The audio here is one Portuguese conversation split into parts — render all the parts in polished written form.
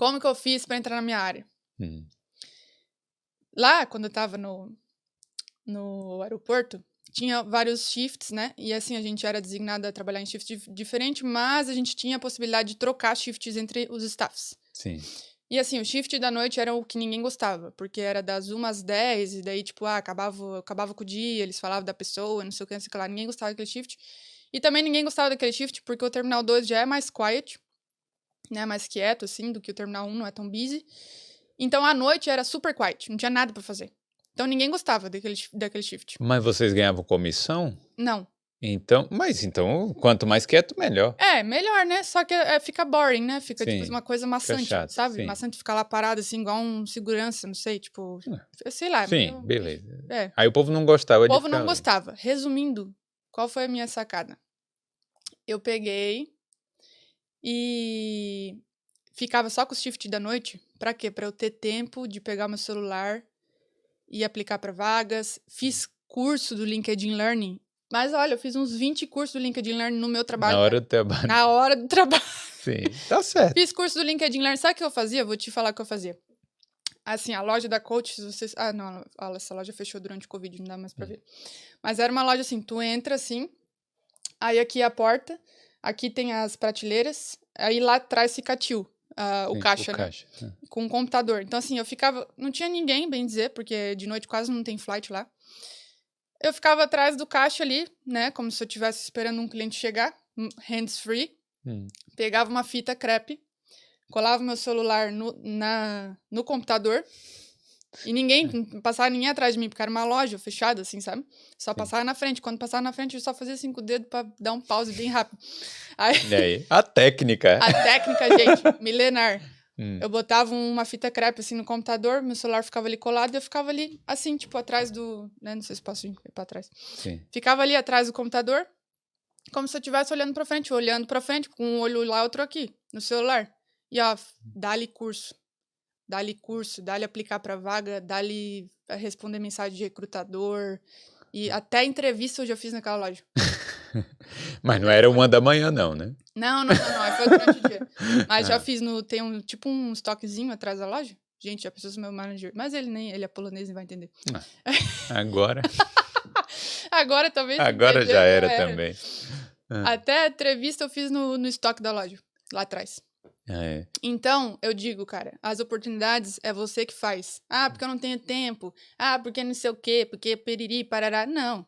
Como que eu fiz para entrar na minha área? Hum. Lá, quando eu tava no aeroporto, tinha vários shifts, né? E assim, a gente era designado a trabalhar em shift diferente, mas a gente tinha a possibilidade de trocar shifts entre os staffs. Sim. E assim, o shift da noite era o que ninguém gostava, porque era das 1 às 10, e daí, tipo, acabava com o dia, eles falavam da pessoa, não sei o que, não sei o que lá, ninguém gostava daquele shift. E também ninguém gostava daquele shift, porque o Terminal 2 já é mais quiet, né, mais quieto, assim, do que o Terminal 1, não é tão busy. Então, à noite era super quiet, não tinha nada pra fazer. Então, ninguém gostava daquele shift. Mas vocês ganhavam comissão? Não. Então, quanto mais quieto, melhor. É, melhor, né? Só que fica boring, né? Fica, tipo, Sim, uma coisa fica maçante, chato, sabe? sim. Maçante ficar lá parado, assim, igual um segurança, não sei, tipo... Sei lá. Sim, beleza. É. Aí o povo não gostava O de povo ficar não ali. gostava. Resumindo, qual foi a minha sacada? Eu peguei e ficava só com o shift da noite. Pra quê? Pra eu ter tempo de pegar meu celular e aplicar pra vagas. Fiz curso do LinkedIn Learning. Mas olha, eu fiz uns 20 cursos do LinkedIn Learning no meu trabalho. Na hora do trabalho. Na hora do trabalho. Sim, tá certo. Fiz curso do LinkedIn Learning. Sabe o que eu fazia? Vou te falar o que eu fazia. Assim, a loja da Coach, vocês... Ah, não, essa loja fechou durante o Covid, não dá mais pra ver. Mas era uma loja assim, tu entra assim, aí aqui é a porta, aqui tem as prateleiras, aí lá atrás fica a till, o Sim, caixa, o né? caixa. Com um computador. Então, assim, eu ficava... Não tinha ninguém, bem dizer, porque de noite quase não tem flight lá. Eu ficava atrás do caixa ali, né? Como se eu estivesse esperando um cliente chegar, hands-free. Pegava uma fita crepe, colava meu celular no computador e não passava ninguém atrás de mim, porque era uma loja fechada, assim, sabe? Só passava na frente. Quando passava na frente, eu só fazia 5 dedos pra dar um pause bem rápido. Aí, E aí? A técnica. a técnica, gente, milenar. Eu botava uma fita crepe, assim, no computador, meu celular ficava ali colado e eu ficava ali, assim, tipo, atrás do... Né? Não sei se posso ir pra trás. Sim. Ficava ali atrás do computador, como se eu estivesse olhando pra frente, com um olho lá, outro aqui, no celular. E, ó, dá-lhe curso, dá-lhe aplicar pra vaga, dá-lhe responder mensagem de recrutador. E até entrevista eu já fiz naquela loja. Mas não era 1 da manhã, não, né? Não, foi durante o dia. Mas já fiz tem tipo um estoquezinho atrás da loja. Gente, já pensou se meu manager... Mas ele é polonês e vai entender. Agora. Agora talvez... Agora já era também. Até a entrevista eu fiz no estoque da loja, lá atrás. É. Então, eu digo, cara, as oportunidades é você que faz. Ah, porque eu não tenho tempo. Ah, porque não sei o quê, porque piriri, parará. Não.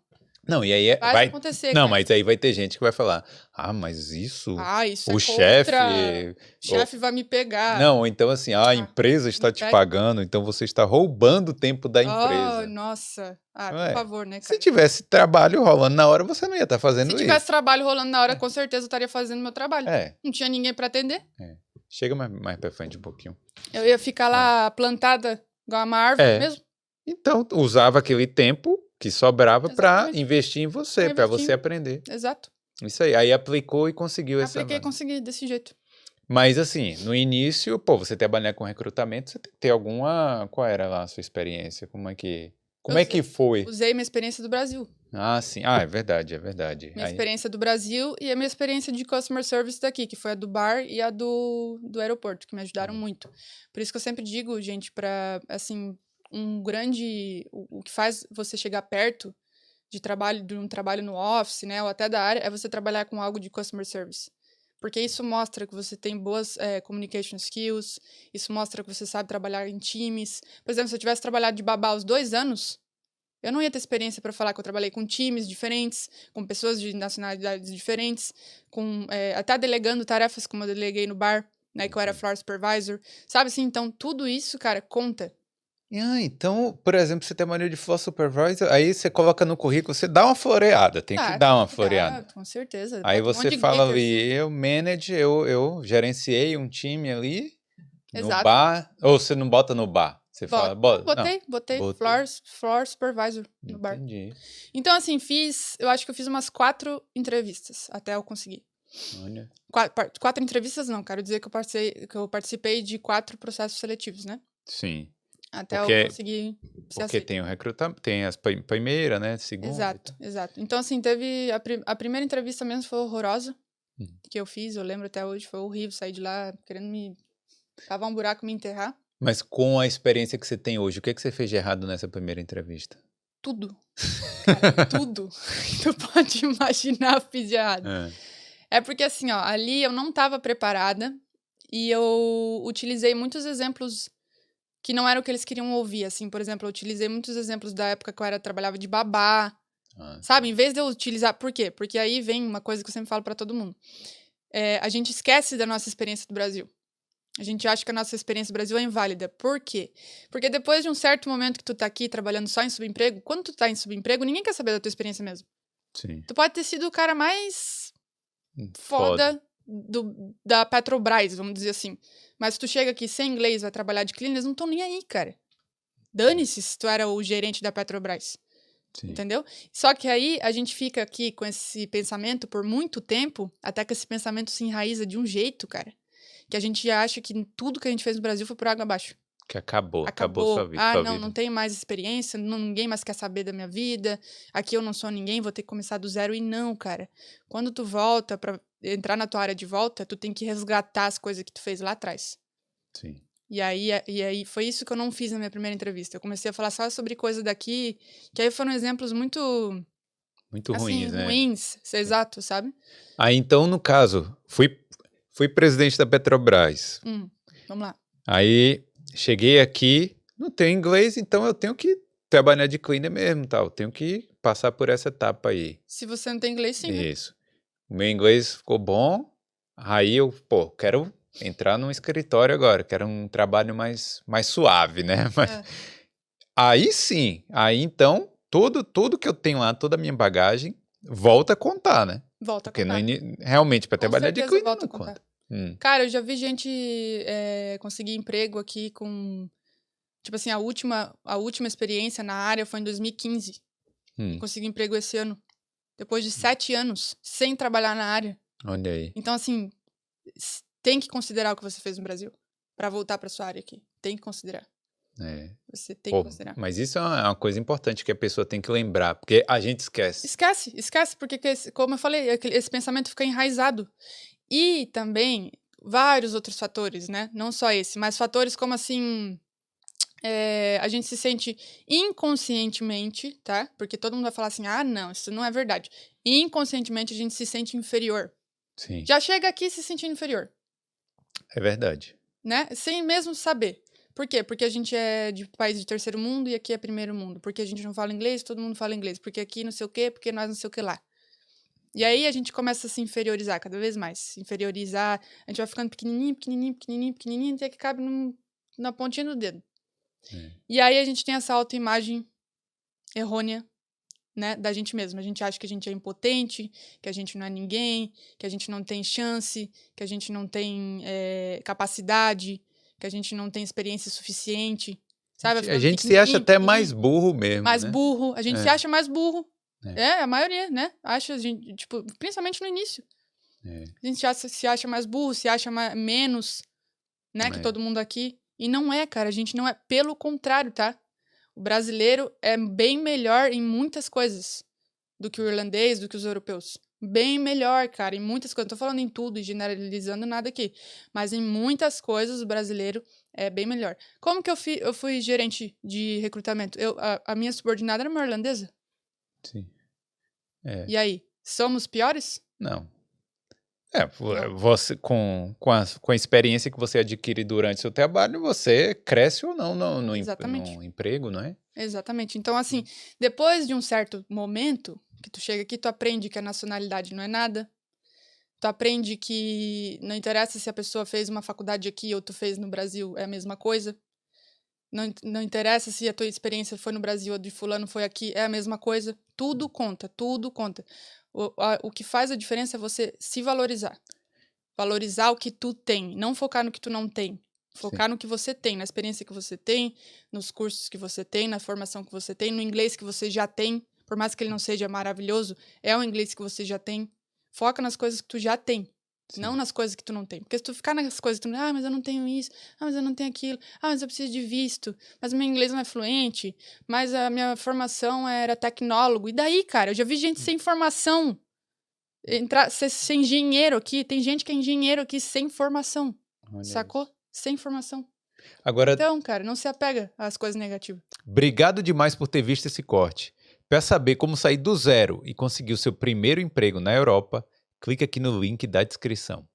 Não, e aí Faz acontecer, não, cara. mas aí vai ter gente que vai falar: "Ah, mas isso Isso o é chefe contra... chefe vai me pegar." Não, então assim, a empresa está te pagando, então você está roubando o tempo da empresa. Oh, nossa. Por favor, né, cara? Se tivesse trabalho rolando na hora, você não ia estar fazendo isso. Se tivesse trabalho rolando na hora, com certeza eu estaria fazendo meu trabalho. É. Não tinha ninguém pra atender. Chega mais pra frente um pouquinho. Eu ia ficar lá plantada igual uma árvore mesmo. Então, usava aquele tempo que sobrava para Exatamente. investir em você, para você aprender. Exato. Isso aí. Aí aplicou e conseguiu essa Apliquei e vaga. consegui desse jeito. Mas assim, no início, você trabalhar com recrutamento, você tem que ter alguma... Qual era lá a sua experiência? Como é que foi? Usei minha experiência do Brasil. Ah, sim. Ah, é verdade, é verdade. Minha experiência do Brasil e a minha experiência de customer service daqui, que foi a do bar e a do aeroporto, que me ajudaram muito. Por isso que eu sempre digo, gente, pra, assim, o que faz você chegar perto de um trabalho no office, né, ou até da área, é você trabalhar com algo de customer service. Porque isso mostra que você tem boas communication skills, isso mostra que você sabe trabalhar em times. Por exemplo, se eu tivesse trabalhado de babá aos 2 anos, eu não ia ter experiência para falar que eu trabalhei com times diferentes, com pessoas de nacionalidades diferentes, até delegando tarefas como eu deleguei no bar, né, que eu era floor supervisor. Sabe assim, então tudo isso, cara, conta. Então, por exemplo, você tem mania de floor supervisor, aí você coloca no currículo, você dá uma floreada, tem que dar uma floreada. Com certeza. Aí Bota um você monte de fala glitters. ali, eu gerenciei um time ali no Exato. bar, ou você não bota no bar? Você fala, Botei floor supervisor no bar. Entendi. Então, assim, eu acho que eu fiz umas 4 entrevistas até eu conseguir. Olha. 4 entrevistas não, quero dizer que eu participei de 4 processos seletivos, né? Sim. Até eu conseguir ser Porque aceito. tem o recrutamento, tem as primeira, né, segunda. Exato. Então, assim, teve a primeira entrevista mesmo foi horrorosa, que eu fiz, eu lembro até hoje, foi horrível sair de lá querendo me Cavar um buraco e me enterrar. Mas com a experiência que você tem hoje, o que você fez de errado nessa primeira entrevista? Tudo. Cara, tudo. Tu pode imaginar, eu fiz de errado. É porque assim, ó, ali eu não estava preparada e eu utilizei muitos exemplos que não eram o que eles queriam ouvir, assim, por exemplo, eu utilizei muitos exemplos da época que eu trabalhava de babá, sabe? Em vez de eu utilizar... Por quê? Porque aí vem uma coisa que eu sempre falo pra todo mundo. A gente esquece da nossa experiência do Brasil. A gente acha que a nossa experiência do Brasil é inválida. Por quê? Porque depois de um certo momento que tu tá aqui trabalhando só em subemprego, quando tu tá em subemprego, ninguém quer saber da tua experiência mesmo. Sim. Tu pode ter sido o cara mais foda da Petrobras, vamos dizer assim. Mas se tu chega aqui sem inglês, vai trabalhar de cleaner, eles não estão nem aí, cara. Dane-se se tu era o gerente da Petrobras. Sim. Entendeu? Só que aí a gente fica aqui com esse pensamento por muito tempo, até que esse pensamento se enraiza de um jeito, cara, que a gente acha que tudo que a gente fez no Brasil foi por água abaixo. Que acabou sua vida. Ah, não tenho mais experiência, ninguém mais quer saber da minha vida, aqui eu não sou ninguém, vou ter que começar do zero. E não, cara. Quando tu volta pra entrar na tua área de volta, tu tem que resgatar as coisas que tu fez lá atrás. Sim. E aí foi isso que eu não fiz na minha primeira entrevista. Eu comecei a falar só sobre coisa daqui, que aí foram exemplos muito ruins, né? Ruins, exato, sabe? Aí então, no caso, fui presidente da Petrobras. Vamos lá. Aí cheguei aqui, não tenho inglês, então eu tenho que trabalhar de cleaner mesmo, tal. Tenho que passar por essa etapa aí. Se você não tem inglês, sim. Isso. Né? O meu inglês ficou bom, aí eu, quero entrar num escritório agora, quero um trabalho mais suave, né? Mas aí sim, aí então, tudo que eu tenho lá, toda a minha bagagem, volta a contar, né? Volta a contar. Porque realmente, para trabalhar de cleaner não conta. Cara, eu já vi gente conseguir emprego aqui com... Tipo assim, a última experiência na área foi em 2015. Consegui emprego esse ano. Depois de 7 anos, sem trabalhar na área. Olha aí. Então, assim, tem que considerar o que você fez no Brasil pra voltar pra sua área aqui. Tem que considerar. Você tem que considerar. Mas isso é uma coisa importante que a pessoa tem que lembrar, porque a gente esquece. Esquece, porque, como eu falei, esse pensamento fica enraizado. E também vários outros fatores, né? Não só esse, mas fatores como, assim, a gente se sente inconscientemente, tá? Porque todo mundo vai falar assim, ah, não, isso não é verdade. Inconscientemente a gente se sente inferior. Sim. Já chega aqui se sentindo inferior. É verdade. Né? Sem mesmo saber. Por quê? Porque a gente é de país de terceiro mundo e aqui é primeiro mundo. Porque a gente não fala inglês, todo mundo fala inglês. Porque aqui não sei o quê, porque nós não sei o que lá. E aí a gente começa a se inferiorizar cada vez mais. Se inferiorizar, a gente vai ficando pequenininho, até que cabe na pontinha do dedo. E aí a gente tem essa autoimagem errônea, né, da gente mesmo. A gente acha que a gente é impotente, que a gente não é ninguém, que a gente não tem chance, que a gente não tem capacidade, que a gente não tem experiência suficiente. Sabe? A gente se acha até mais burro mesmo, mais né? burro. A gente se acha mais burro. A maioria, né? Acha, a gente, tipo, principalmente no início. A gente se acha mais burro, se acha menos, né, que todo mundo aqui. E não é, cara. A gente não é. Pelo contrário, tá? O brasileiro é bem melhor em muitas coisas do que o irlandês, do que os europeus. Bem melhor, cara, em muitas coisas. Não tô falando em tudo e generalizando nada aqui. Mas em muitas coisas o brasileiro é bem melhor. Como que eu fui gerente de recrutamento? A minha subordinada era uma irlandesa. Sim. E aí? Somos piores? Não. Você, com a experiência que você adquire durante seu trabalho, você cresce ou não no emprego, não é? Exatamente. Então, assim, depois de um certo momento que tu chega aqui, tu aprende que a nacionalidade não é nada. Tu aprende que não interessa se a pessoa fez uma faculdade aqui ou tu fez no Brasil, é a mesma coisa. Não interessa se a tua experiência foi no Brasil ou de fulano foi aqui, é a mesma coisa. Tudo conta, tudo conta. O que faz a diferença é você se valorizar. Valorizar o que tu tem, não focar no que tu não tem. Focar no que você tem, na experiência que você tem, nos cursos que você tem, na formação que você tem, no inglês que você já tem. Por mais que ele não seja maravilhoso, é o inglês que você já tem. Foca nas coisas que tu já tem. Não nas coisas que tu não tem. Porque se tu ficar nas coisas que tu não... mas eu não tenho isso. Mas eu não tenho aquilo. Mas eu preciso de visto. Mas meu inglês não é fluente. Mas a minha formação era tecnólogo. E daí, cara? Eu já vi gente sem formação ser engenheiro aqui. Tem gente que é engenheiro aqui sem formação. Olha sacou? Isso. sem informação. Agora, Então, cara, não se apega às coisas negativas. obrigado demais por ter visto esse corte. Para saber como sair do zero e conseguir o seu primeiro emprego na Europa, clique aqui no link da descrição.